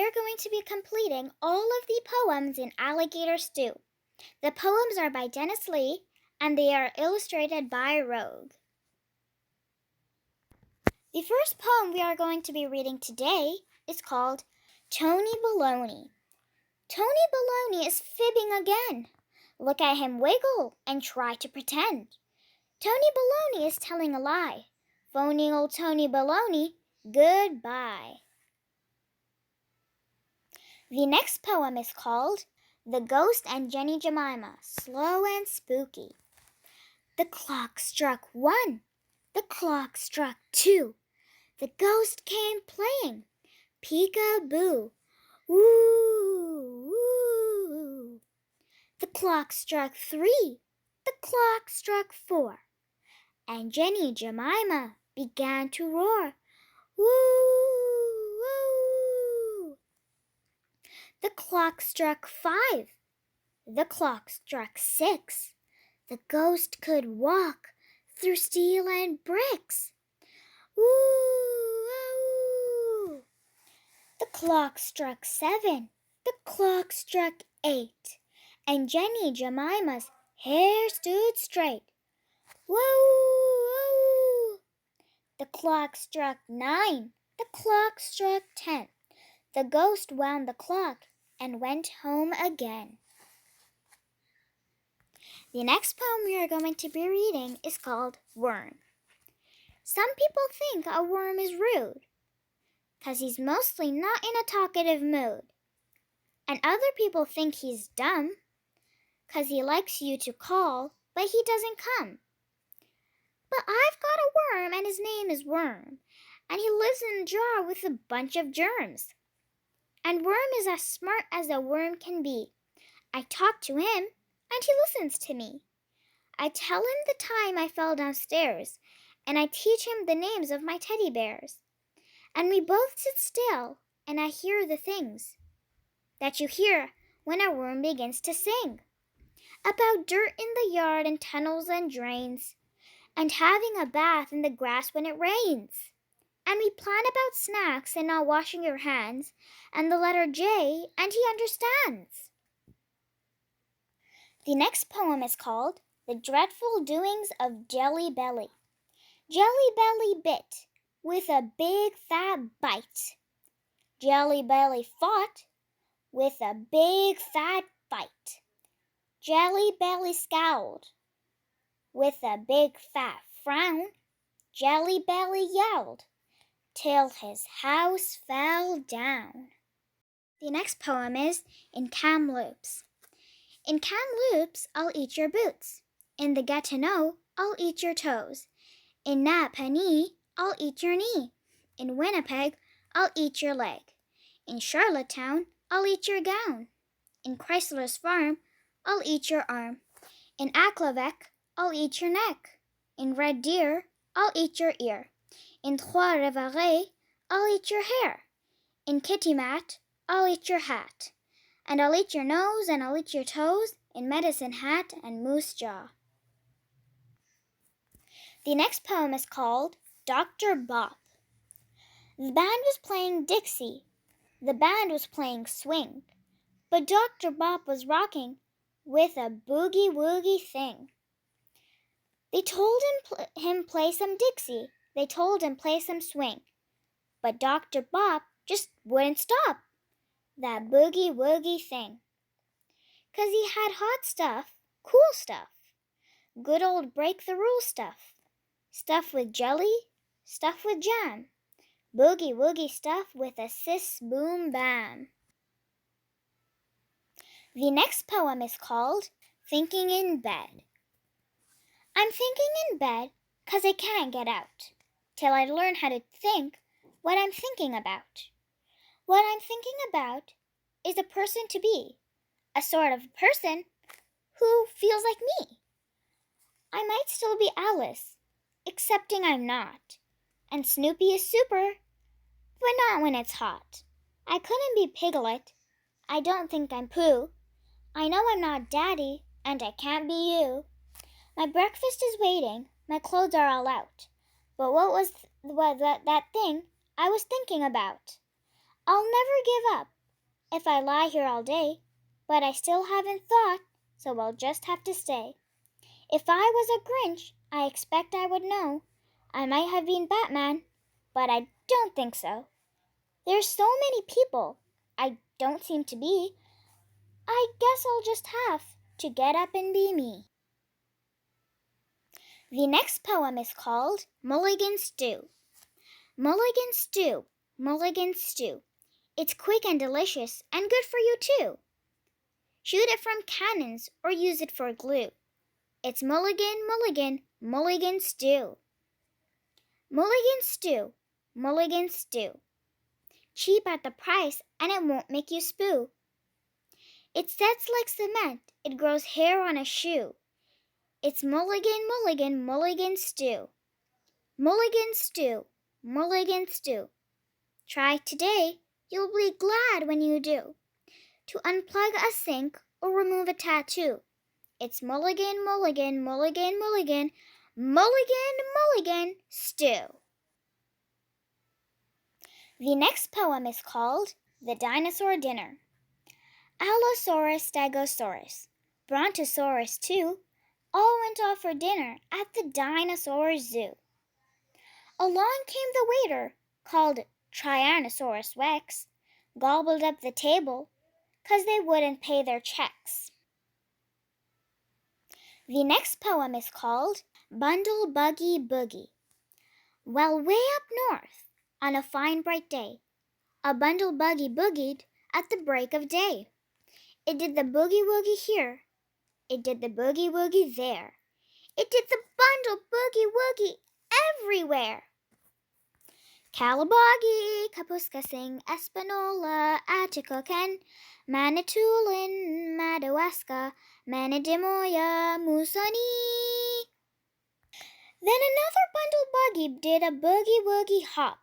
we are going to be completing all of the poems in Alligator Stew. The poems are by Dennis Lee, and they are illustrated by Rogue. The first poem we are going to be reading today is called Tony Bologna. Tony Bologna is fibbing again. Look at him wiggle and try to pretend. Tony Bologna is telling a lie. Phony old Tony Bologna, goodbye. The next poem is called The Ghost and Jenny Jemima, slow and spooky. The clock struck 1. The clock struck 2. The ghost came playing. Peek-a-boo. Woo, woo. The clock struck 3. The clock struck 4. And Jenny Jemima began to roar. Woo, woo. The clock struck 5. The clock struck 6. The ghost could walk through steel and bricks. Woo, woo. The clock struck 7. The clock struck 8. And Jenny Jemima's hair stood straight. Woo, woo. The clock struck 9. The clock struck 10. The ghost wound the clock and went home again. The next poem we are going to be reading is called Worm. Some people think a worm is rude, 'cause he's mostly not in a talkative mood. And other people think he's dumb, 'cause he likes you to call, but he doesn't come. But I've got a worm, and his name is Worm, and he lives in a jar with a bunch of germs. And Worm is as smart as a worm can be. I talk to him, and he listens to me. I tell him the time I fell downstairs, and I teach him the names of my teddy bears. And we both sit still, and I hear the things that you hear when a worm begins to sing. About dirt in the yard and tunnels and drains, and having a bath in the grass when it rains. And we plan about snacks and not washing your hands, and the letter J, and he understands. The next poem is called The Dreadful Doings of Jelly Belly. Jelly Belly bit with a big fat bite. Jelly Belly fought with a big fat fight. Jelly Belly scowled with a big fat frown. Jelly Belly yelled till his house fell down. The next poem is In Kamloops. In Kamloops, I'll eat your boots. In the Gatineau, I'll eat your toes. In Napanee, I'll eat your knee. In Winnipeg, I'll eat your leg. In Charlottetown, I'll eat your gown. In Chrysler's Farm, I'll eat your arm. In Aklavek, I'll eat your neck. In Red Deer, I'll eat your ear. In Trois-Rivières, I'll eat your hair. In Kitimat, I'll eat your hat. And I'll eat your nose and I'll eat your toes in Medicine Hat and Moose Jaw. The next poem is called Dr. Bop. The band was playing Dixie. The band was playing swing. But Dr. Bop was rocking with a boogie-woogie thing. They told him play some Dixie. They told him play some swing. But Dr. Bop just wouldn't stop that boogie-woogie thing. 'Cause he had hot stuff, cool stuff, good old break-the-rule stuff, stuff with jelly, stuff with jam, boogie-woogie stuff with a sis-boom-bam. The next poem is called Thinking in Bed. I'm thinking in bed 'cause I can't get out till I learn how to think what I'm thinking about. What I'm thinking about is a person to be, a sort of person who feels like me. I might still be Alice, excepting I'm not, and Snoopy is super, but not when it's hot. I couldn't be Piglet. I don't think I'm Pooh. I know I'm not Daddy, and I can't be you. My breakfast is waiting, my clothes are all out. But what was that thing I was thinking about? I'll never give up if I lie here all day, but I still haven't thought, so I'll just have to stay. If I was a Grinch, I expect I would know. I might have been Batman, but I don't think so. There's so many people I don't seem to be. I guess I'll just have to get up and be me. The next poem is called Mulligan Stew. Mulligan Stew, Mulligan Stew. It's quick and delicious and good for you too. Shoot it from cannons or use it for glue. It's Mulligan, Mulligan, Mulligan Stew. Mulligan Stew, Mulligan Stew. Cheap at the price and it won't make you spoo. It sets like cement, it grows hair on a shoe. It's Mulligan, Mulligan, Mulligan Stew. Mulligan Stew, Mulligan Stew. Try today, you'll be glad when you do. To unplug a sink or remove a tattoo. It's Mulligan, Mulligan, Mulligan, Mulligan, Mulligan, Mulligan Stew. The next poem is called The Dinosaur Dinner. Allosaurus, Stegosaurus, Brontosaurus too, all went off for dinner at the dinosaur zoo. Along came the waiter, called Tyrannosaurus Rex, gobbled up the table, 'cause they wouldn't pay their checks. The next poem is called Bundle Buggy Boogie. Well, way up north, on a fine bright day, a bundle buggy boogied at the break of day. It did the boogie-woogie here, it did the boogie-woogie there, it did the bundle boogie-woogie everywhere. Calabogie, Kapuskasing, Espanola, Atikoken, Manitoulin, Madawaska, Manadimoya, Musoni. Then another bundle buggy did a boogie-woogie hop,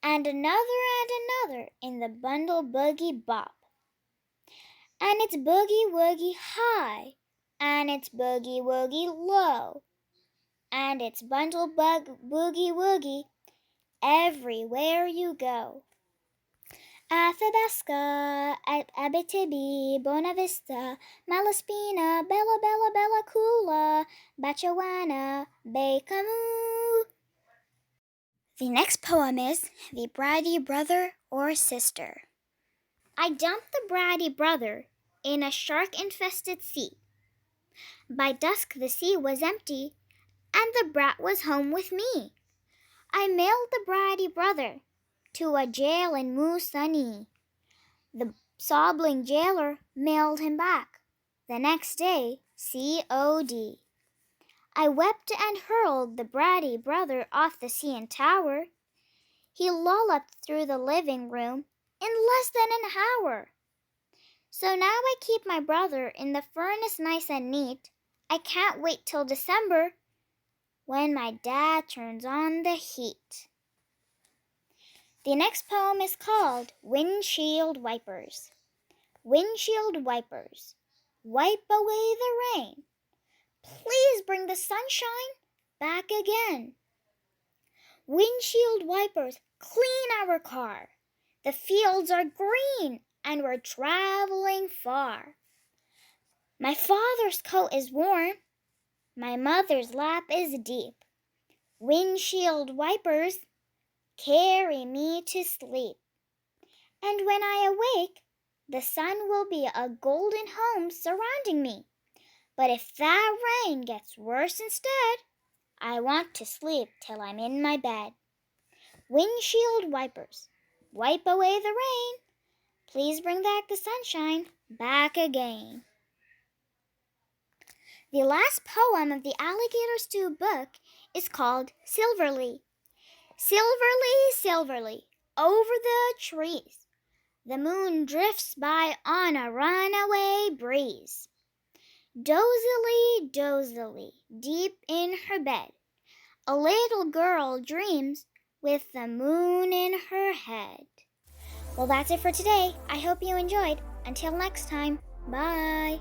and another in the bundle boogie bop. And it's boogie-woogie high, and it's boogie-woogie low, and it's bundle boogie-woogie everywhere you go. Athabasca, Abitibi, Bonavista, Malaspina, Bella Bella Bella Coola, Batchawana, Bacamoo. The next poem is The Bridey Brother or Sister. I dumped the Bridey Brother in a shark-infested sea. By dusk the sea was empty, and the brat was home with me. I mailed the Bridey Brother to a jail in Moosonee. The sobbing jailer mailed him back the next day, COD. I wept and hurled the Bridey Brother off the CN Tower. He lolloped through the living room in less than an hour. So now I keep my brother in the furnace nice and neat. I can't wait till December, when my dad turns on the heat. The next poem is called Windshield Wipers. Windshield wipers, wipe away the rain. Please bring the sunshine back again. Windshield wipers, clean our car. The fields are green and we're traveling far. My father's coat is warm. My mother's lap is deep. Windshield wipers, carry me to sleep. And when I awake, the sun will be a golden home surrounding me. But if that rain gets worse instead, I want to sleep till I'm in my bed. Windshield wipers, wipe away the rain. Please bring back the sunshine back again. The last poem of the Alligator Stew book is called Silverly. Silverly, silverly, over the trees, the moon drifts by on a runaway breeze. Dozily, dozily, deep in her bed, a little girl dreams with the moon in her head. Well, that's it for today. I hope you enjoyed. Until next time, bye.